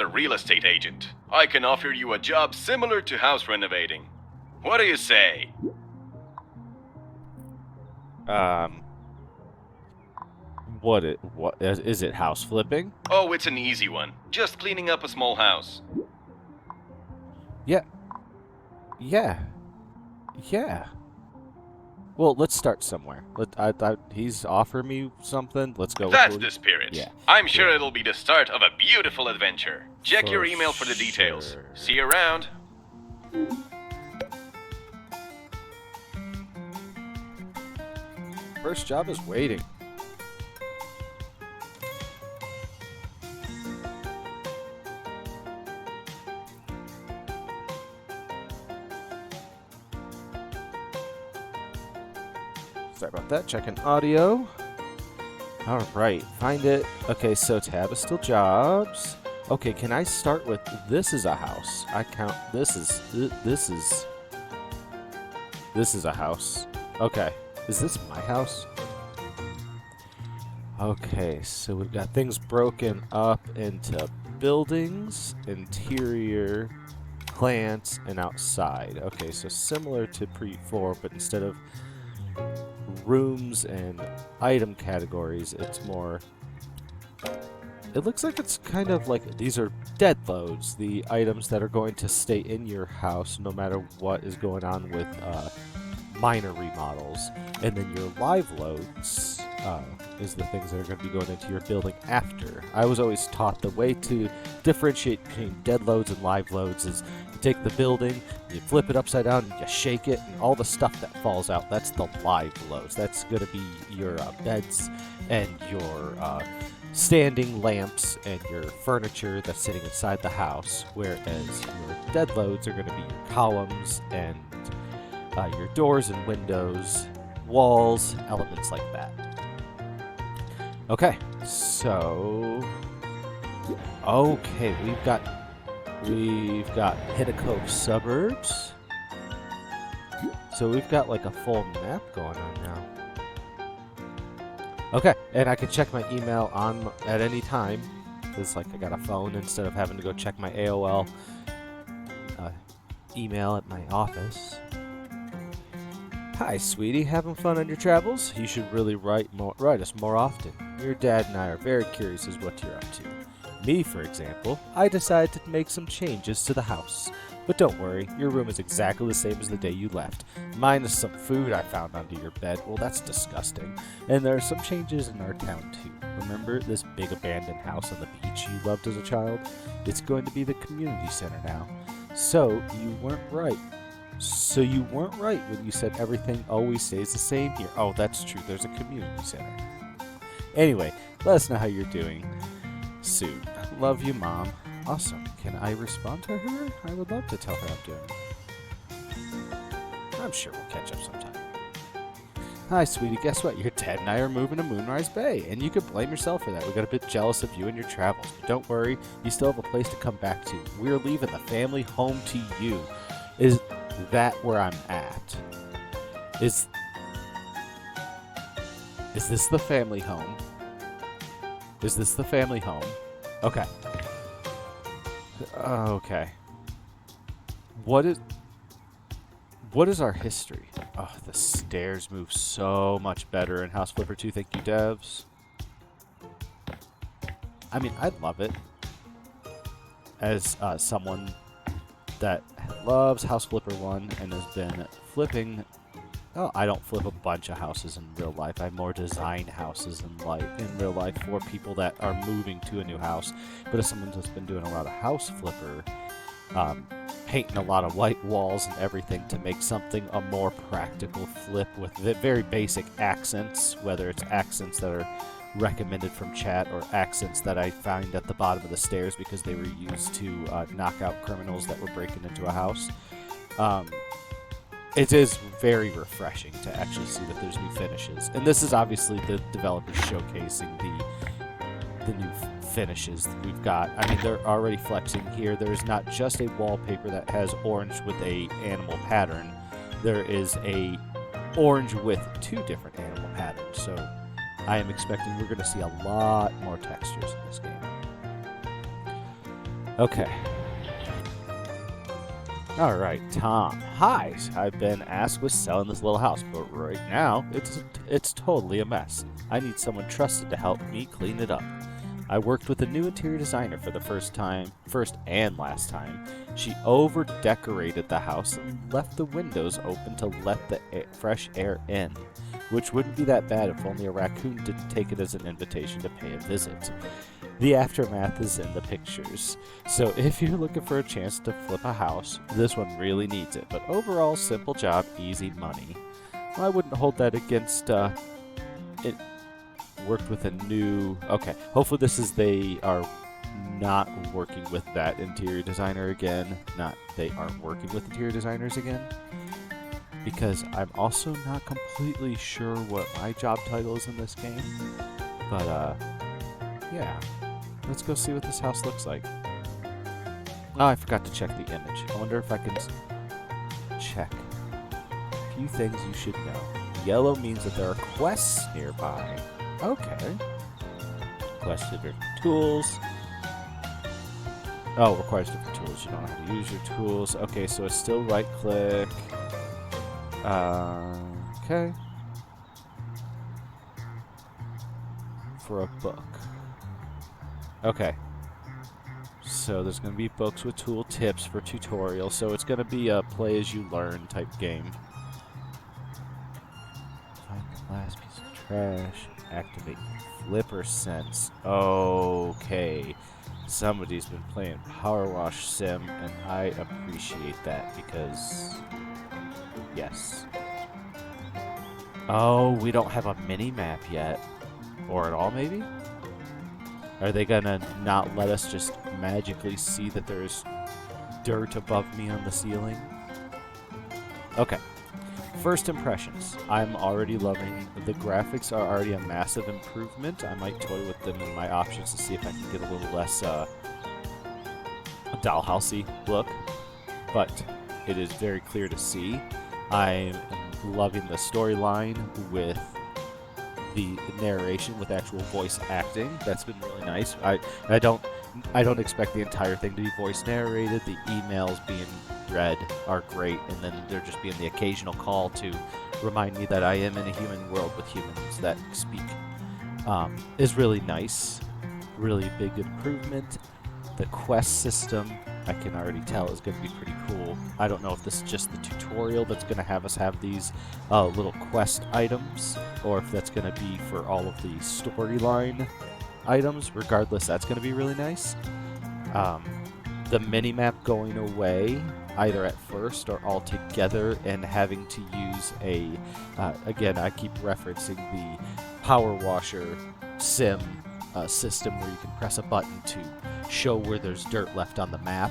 A real estate agent. I can offer you a job similar to house renovating. What do you say? What is it? House flipping? Oh, it's an easy one. Just cleaning up a small house. Yeah. Yeah. Yeah. Well, let's start somewhere. He's offering me something. Let's go. That's the spirit. Yeah. I'm sure it'll be the start of a beautiful adventure. Check your email for the details. Sure. See you around. First job is waiting. Sorry about that. Checking audio. All right, find it. Okay, so tab is still jobs. Okay, can I start with this is a house? I count this is a house. Okay, is this my house? Okay, so we've got things broken up into buildings, interior, plants, and outside. Okay, so similar to pre-4, but instead of rooms and item categories, it's more... It looks like it's kind of like these are dead loads, the items that are going to stay in your house no matter what is going on with minor remodels. And then your live loads is the things that are going to be going into your building after. I was always taught the way to differentiate between dead loads and live loads is you take the building, you flip it upside down, and you shake it, and all the stuff that falls out, that's the live loads. That's going to be your beds and your standing lamps and your furniture that's sitting inside the house, whereas your dead loads are going to be your columns and your doors and windows, walls, elements like that. Okay, so we've got Hitticove suburbs. So we've got like a full map going on now. Okay, and I can check my email on at any time. It's like I got a phone instead of having to go check my AOL email at my office. Hi, sweetie. Having fun on your travels? You should really write us more often. Your dad and I are very curious as what you're up to. Me, for example, I decided to make some changes to the house. But don't worry, your room is exactly the same as the day you left. Minus some food I found under your bed. Well, that's disgusting. And there are some changes in our town, too. Remember this big abandoned house on the beach you loved as a child? It's going to be the community center now. So, you weren't right when you said everything always stays the same here. Oh, that's true. There's a community center. Anyway, let us know how you're doing soon. Love you, Mom. Awesome. Can I respond to her? I would love to tell her I'm doing. I'm sure we'll catch up sometime. Hi, sweetie. Guess what? Your dad and I are moving to Moonrise Bay, and you could blame yourself for that. We got a bit jealous of you and your travels, but don't worry. You still have a place to come back to. We're leaving the family home to you. Is that where I'm at? Is this the family home? Is this the family home? Okay. Okay. What is our history? Oh, the stairs move so much better in House Flipper 2. Thank you, devs. I mean, I love it. As someone that loves House Flipper 1 and has been flipping... Oh, I don't flip a bunch of houses in real life. I more design houses in real life for people that are moving to a new house. But as someone that's been doing a lot of House Flipper, painting a lot of white walls and everything to make something a more practical flip with very basic accents, whether it's accents that are recommended from chat or accents that I find at the bottom of the stairs because they were used to knock out criminals that were breaking into a house. It is very refreshing to actually see that there's new finishes. And this is obviously the developers showcasing the new finishes that we've got. I mean, they're already flexing here. There's not just a wallpaper that has orange with a animal pattern. There is a orange with 2 different animal patterns. So I am expecting we're going to see a lot more textures in this game. Okay. Alright, Tom. Hi. I've been asked with selling this little house, but right now it's totally a mess. I need someone trusted to help me clean it up. I worked with a new interior designer for the first and last time. She over-decorated the house and left the windows open to let the fresh air in, which wouldn't be that bad if only a raccoon didn't take it as an invitation to pay a visit. The aftermath is in the pictures, so if you're looking for a chance to flip a house, this one really needs it. But overall, simple job, easy money. I wouldn't hold that against it. Worked with a new... Okay, hopefully this is they are not working with that interior designer again. They aren't working with interior designers again. Because I'm also not completely sure what my job title is in this game. But, yeah. Let's go see what this house looks like. Oh, I forgot to check the image. I wonder if I can check. A few things you should know. Yellow means that there are quests nearby. Okay. Quest different tools. Oh, requires different tools. You don't know how to use your tools. Okay, so it's still right click. Okay. For a book. Okay. So there's going to be books with tool tips for tutorials. So it's going to be a play as you learn type game. Find the last piece of trash. Activate flipper sense. Okay. Somebody's been playing Power Wash Sim, and I appreciate that because... Yes. Oh, we don't have a mini-map yet. Or at all, maybe? Are they gonna not let us just magically see that there's dirt above me on the ceiling? Okay. First impressions. I'm already loving... The graphics are already a massive improvement. I might toy with them in my options to see if I can get a little less dollhousey look. But it is very clear to see. I'm loving the storyline with the narration with actual voice acting. That's been really nice. I don't expect the entire thing to be voice narrated. The emails being read are great, and then there just being the occasional call to remind me that I am in a human world with humans that speak is really nice. Really big improvement. The quest system, I can already tell, is going to be pretty cool. I don't know if this is just the tutorial that's going to have us have these little quest items, or if that's going to be for all of the storyline items. Regardless, that's going to be really nice. The mini-map going away, either at first or all together, and having to use a... again, I keep referencing the Power Washer Sim system where you can press a button to show where there's dirt left on the map.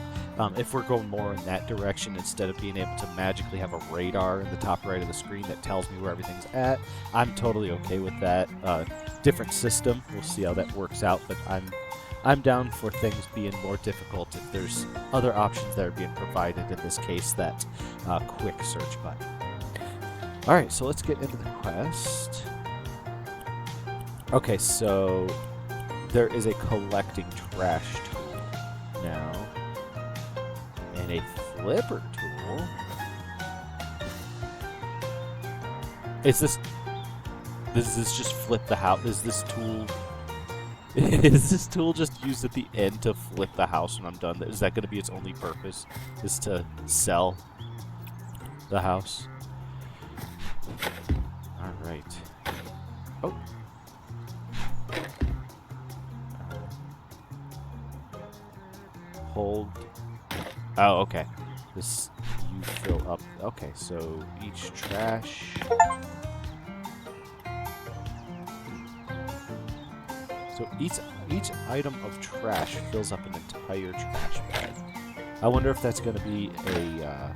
If we're going more in that direction, instead of being able to magically have a radar in the top right of the screen that tells me where everything's at, I'm totally okay with that. Different system, we'll see how that works out, but I'm down for things being more difficult if there's other options that are being provided, in this case that quick search button. Alright, so let's get into the quest. Okay, so there is a collecting trash tool now, and a flipper tool. Does this just flip the house? Is this tool just used at the end to flip the house when I'm done? Is that going to be its only purpose? Is to sell the house? Alright. Oh. Hold. Oh, okay. This, you fill up. Okay, so each trash. So each item of trash fills up an entire trash bag. I wonder if that's going to be a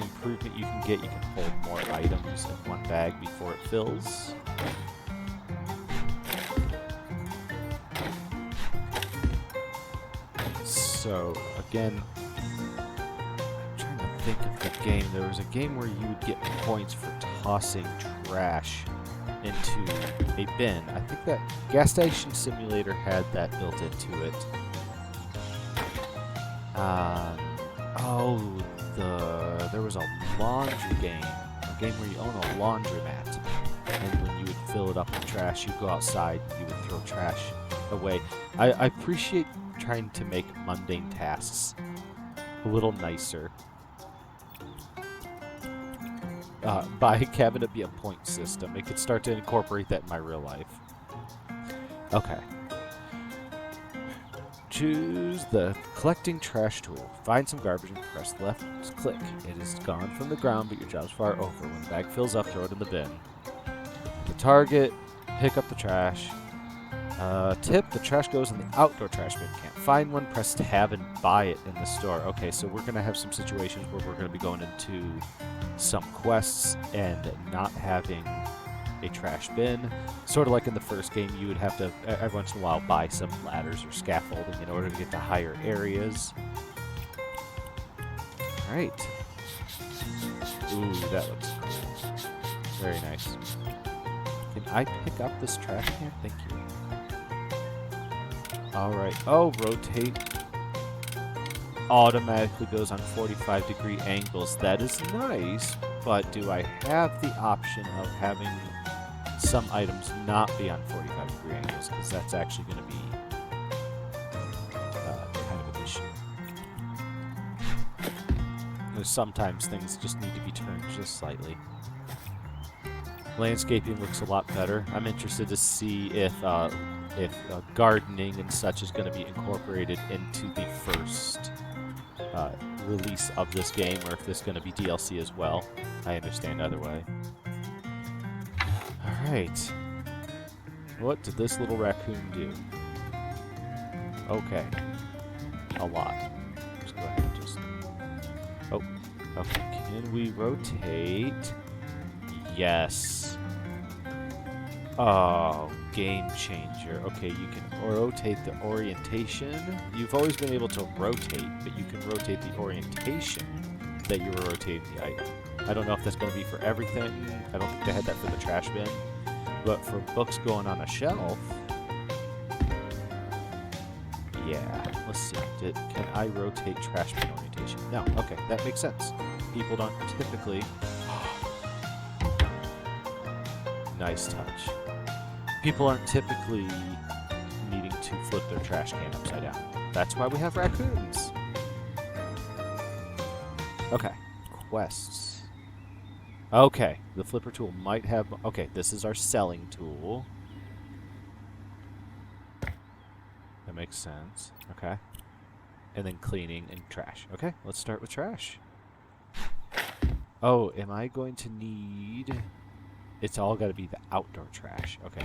improvement you can get. You can hold more items in one bag before it fills. So, again, I'm trying to think of the game. There was a game where you would get points for tossing trash into a bin. I think that Gas Station Simulator had that built into it. There was a laundry game, a game where you own a laundromat, and when you would fill it up with trash, you'd go outside and you would throw trash away. I appreciate trying to make mundane tasks a little nicer. By having it be a point system, it could start to incorporate that in my real life. Okay. Choose the collecting trash tool. Find some garbage and press left click. It is gone from the ground, but your job's far over. When the bag fills up, throw it in the bin. The target, pick up the trash. Tip, the trash goes in the outdoor trash bin. Can't find one, press tab and buy it in the store. Okay, so we're going to have some situations where we're going to be going into some quests and not having a trash bin. Sort of like in the first game, you would have to, every once in a while, buy some ladders or scaffolding in order to get to higher areas. Alright. Ooh, that looks cool. Very nice. Can I pick up this trash can? Thank you. Alright. Oh, rotate. Automatically goes on 45-degree angles. That is nice, but do I have the option of having some items not be on 45-degree angles? Because that's actually going to be kind of an issue. There's sometimes things just need to be turned just slightly. Landscaping looks a lot better. I'm interested to see if gardening and such is going to be incorporated into the first release of this game, or if this is going to be DLC as well. I understand either way. Alright. What did this little raccoon do? Okay. A lot. Just go ahead and just... Oh. Okay. Can we rotate? Yes. Oh, game changer. Okay, you can rotate the orientation. You've always been able to rotate, but you can rotate the orientation that you were rotating the item. I don't know if that's going to be for everything. I don't think they had that for the trash bin. But for books going on a shelf... Yeah, let's see. Can I rotate trash bin orientation? No. Okay, that makes sense. People don't typically... Nice touch. People aren't typically needing to flip their trash can upside down. That's why we have raccoons. Okay. Quests. Okay. The flipper tool might have... Okay, this is our selling tool. That makes sense. Okay. And then cleaning and trash. Okay, let's start with trash. Oh, am I going to need... It's all got to be the outdoor trash. Okay.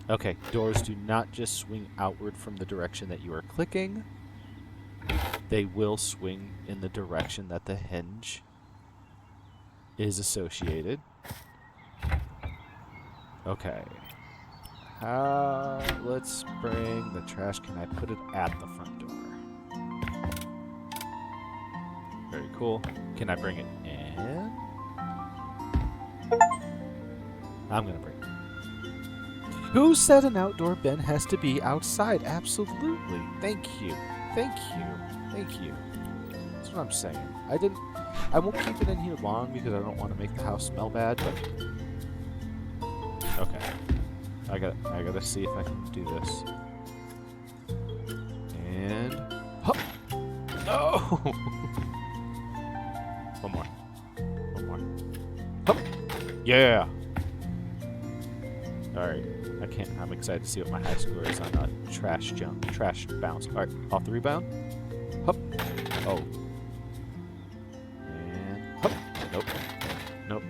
Okay, doors do not just swing outward from the direction that you are clicking. They will swing in the direction that the hinge is associated. Okay. Let's bring the trash. Can I put it at the front door? Very cool. Can I bring it in? I'm gonna bring it. Who said an outdoor bin has to be outside? Absolutely. Thank you. Thank you. Thank you. That's what I'm saying. I won't keep it in here long because I don't want to make the house smell bad, but... Okay. I gotta see if I can do this. And... Hup! No! One more. One more. Hup! Yeah! Alright. I'm excited to see what my high score is on trash bounce. Alright, off the rebound. Hup. Oh. And hup. Nope. Nope.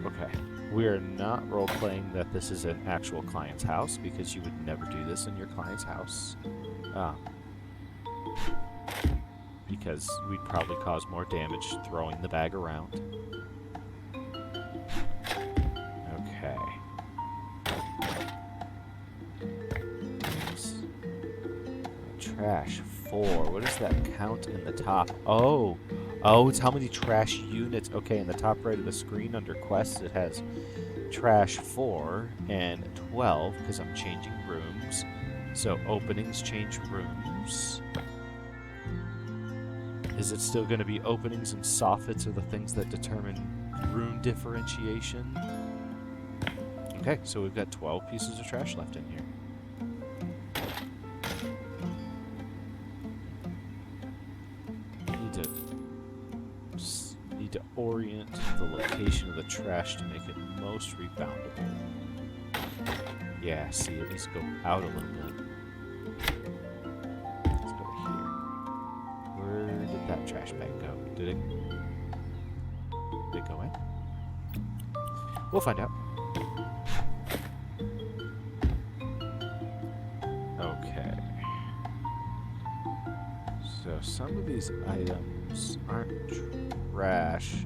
Okay. We are not role-playing that this is an actual client's house, because you would never do this in your client's house. Because we'd probably cause more damage throwing the bag around. Okay. Trash 4. What is that count in the top? Oh. Oh, it's how many trash units. Okay, in the top right of the screen under quests, it has trash 4 and 12 because I'm changing rooms. So openings change rooms. Is it still going to be openings and soffits are the things that determine room differentiation? Okay, so we've got 12 pieces of trash left in here. Need to orient the location of the trash to make it most reboundable. Yeah, see, it needs to go out a little bit. Let's go to here. Where did that trash bag go? Did it go in? We'll find out. Okay. So some of these items aren't trash.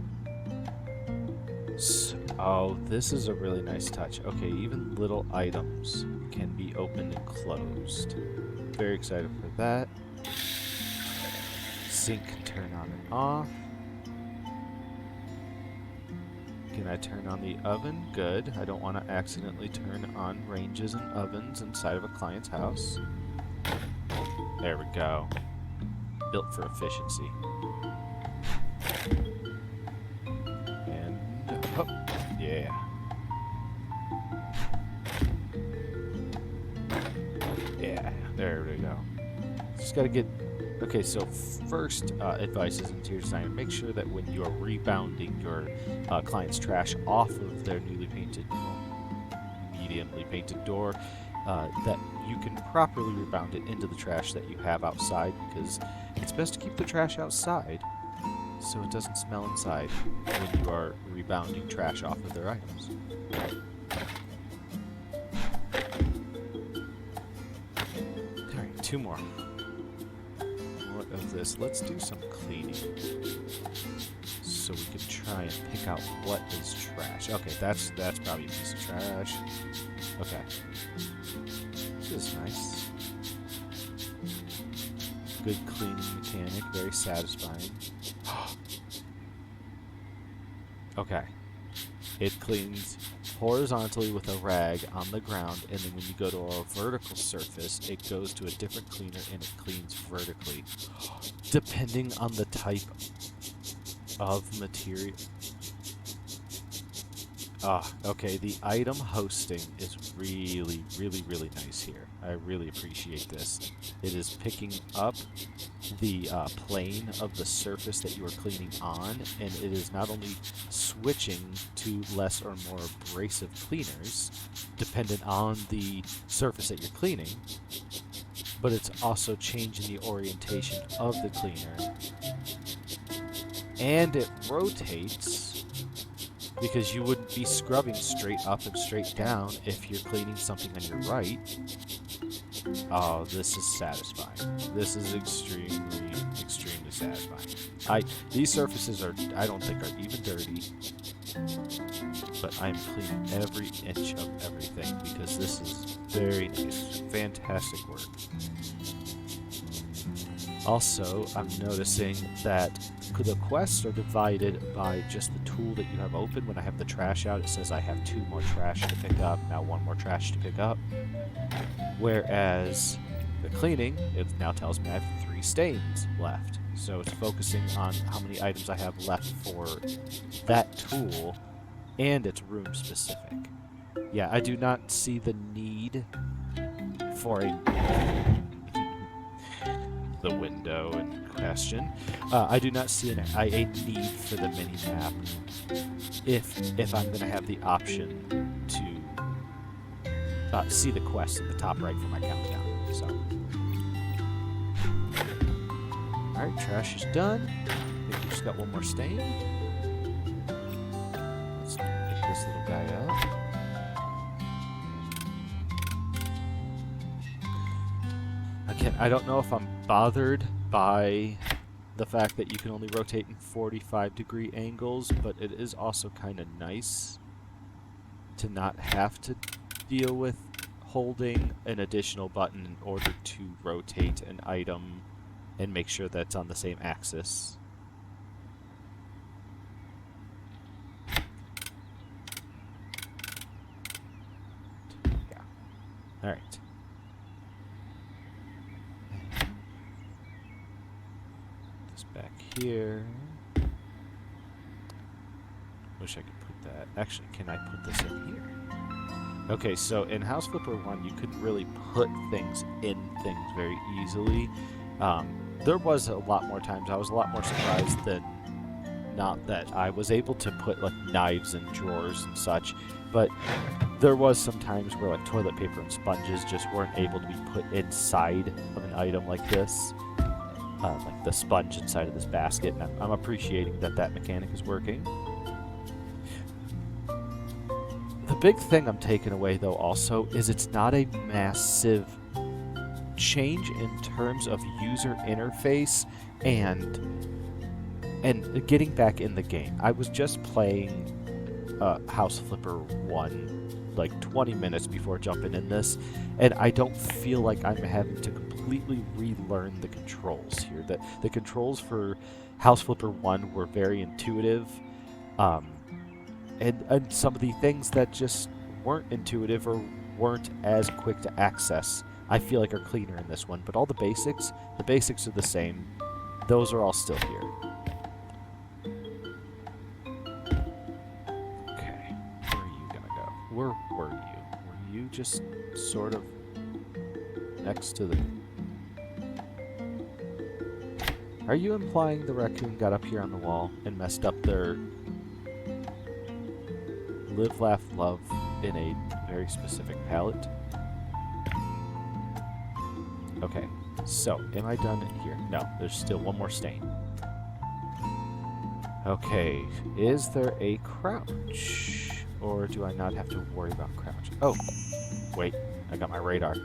Oh, this is a really nice touch. Okay, even little items can be opened and closed. Very excited for that. Sink can turn on and off. Can I turn on the oven? Good. I don't want to accidentally turn on ranges and ovens inside of a client's house. There we go. Built for efficiency. And oh, yeah. Yeah, there we go. Just gotta get. Okay, so first advice is interior design. Make sure that when you are rebounding your client's trash off of their newly painted, mediumly painted door, that you can properly rebound it into the trash that you have outside, because it's best to keep the trash outside so it doesn't smell inside when you are rebounding trash off of their items. Alright, 2 more. More of this. Let's do some cleaning so we can try and pick out what is trash. Okay, that's probably a piece of trash. Okay. This is nice. Good cleaning mechanic, very satisfying. Okay. It cleans horizontally with a rag on the ground, and then when you go to a vertical surface, it goes to a different cleaner and it cleans vertically. Depending on the type of material. Okay, the item hosting is really, really, really nice here. I really appreciate this. It is picking up the plane of the surface that you are cleaning on, and it is not only switching to less or more abrasive cleaners, dependent on the surface that you're cleaning, but it's also changing the orientation of the cleaner. And it rotates, because you wouldn't be scrubbing straight up and straight down if you're cleaning something on your right. Oh, this is satisfying. This is extremely, extremely satisfying. These surfaces I don't think are even dirty, but I'm cleaning every inch of everything because this is very nice. Fantastic work. Also, I'm noticing that the quests are divided by just the tool that you have open. When I have the trash out, it says I have 2 more trash to pick up, now 1 more trash to pick up. Whereas the cleaning, it now tells me I have 3 stains left. So it's focusing on how many items I have left for that tool, and it's room specific. Yeah, I do not see the need for the window in question. I do not see a need for the mini map if I'm going to have the option to see the quest at the top right for my countdown. So, all right, trash is done. I think we just got 1 more stain. Let's pick this little guy up. Again, I don't know if I'm bothered by the fact that you can only rotate in 45-degree angles, but it is also kind of nice to not have to deal with holding an additional button in order to rotate an item and make sure that's on the same axis. Alright. This back here. Wish I could put that. Actually, can I put this in here? Okay, so in House Flipper 1, you couldn't really put things in things very easily. There was a lot more times I was a lot more surprised than not that I was able to put like knives in drawers and such, but there was some times where like toilet paper and sponges just weren't able to be put inside of an item like this, like the sponge inside of this basket, and I'm appreciating that that mechanic is working. The big thing I'm taking away though also is it's not a massive change in terms of user interface and getting back in the game. I was just playing House Flipper 1 like 20 minutes before jumping in this, and I don't feel like I'm having to completely relearn the controls here. The controls for House Flipper 1 were very intuitive, and some of the things that just weren't intuitive or weren't as quick to access, I feel like are cleaner in this one. But all the basics are the same. Those are all still here. Okay, where are you gonna go? Where were you? Were you just sort of next to the... Are you implying the raccoon got up here on the wall and messed up their live, laugh, love in a very specific palette? Okay, so am I done in here? No, there's still one more stain. Okay, is there a crouch? Or do I not have to worry about crouch? Oh, wait, I got my radar.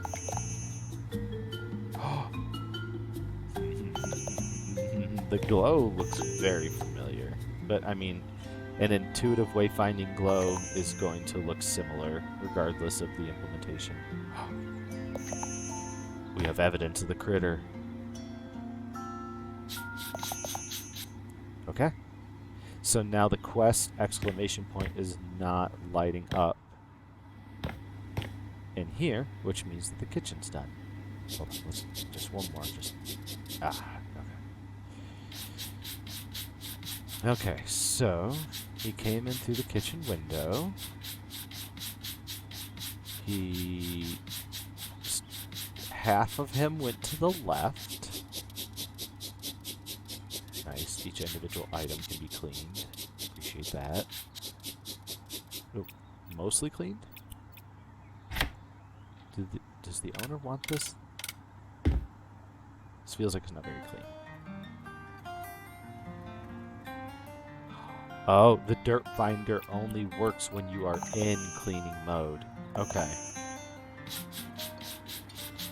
The glow looks very familiar, but I mean, an intuitive wayfinding glow is going to look similar regardless of the implementation. We have evidence of the critter. Okay. So now the quest exclamation point is not lighting up in here, which means that the kitchen's done. Hold on, let's just one more. Okay, so he came in through the kitchen window. Half of him went to the left. Nice, each individual item can be cleaned. Appreciate that. Oh, mostly cleaned? Does the owner want this? This feels like it's not very clean. Oh, the dirt finder only works when you are in cleaning mode. Okay.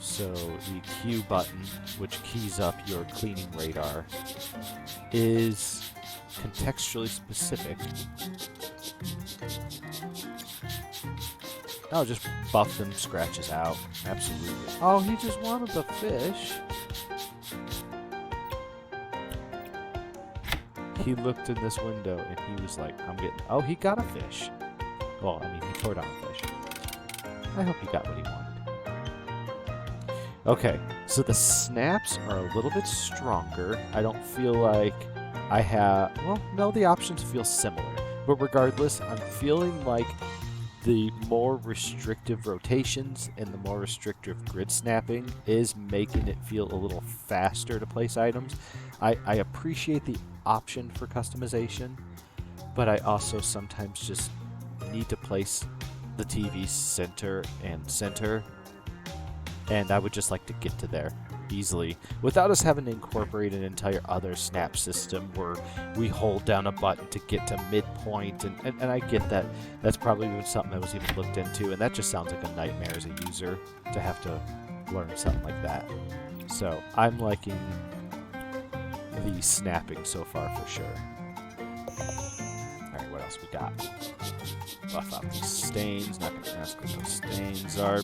So the Q button, which keys up your cleaning radar, is contextually specific. Oh, just buff them scratches out. Absolutely. Oh, he just wanted the fish. He looked in this window and he was like, I'm getting... Oh, he got a fish. Well, I mean, he tore down a fish. I hope he got what he wanted. Okay, so the snaps are a little bit stronger. I don't feel like I have... Well, no, the options feel similar. But regardless, I'm feeling like the more restrictive rotations and the more restrictive grid snapping is making it feel a little faster to place items. I appreciate the option for customization, but I also sometimes just need to place the TV center and center, and I would just like to get to there easily without us having to incorporate an entire other snap system where we hold down a button to get to midpoint, and I get that that's probably been something that was even looked into, and that just sounds like a nightmare as a user to have to learn something like that. So I'm liking the snapping so far for sure. Alright, what else we got? Buff out these stains. Not going to ask what those stains are.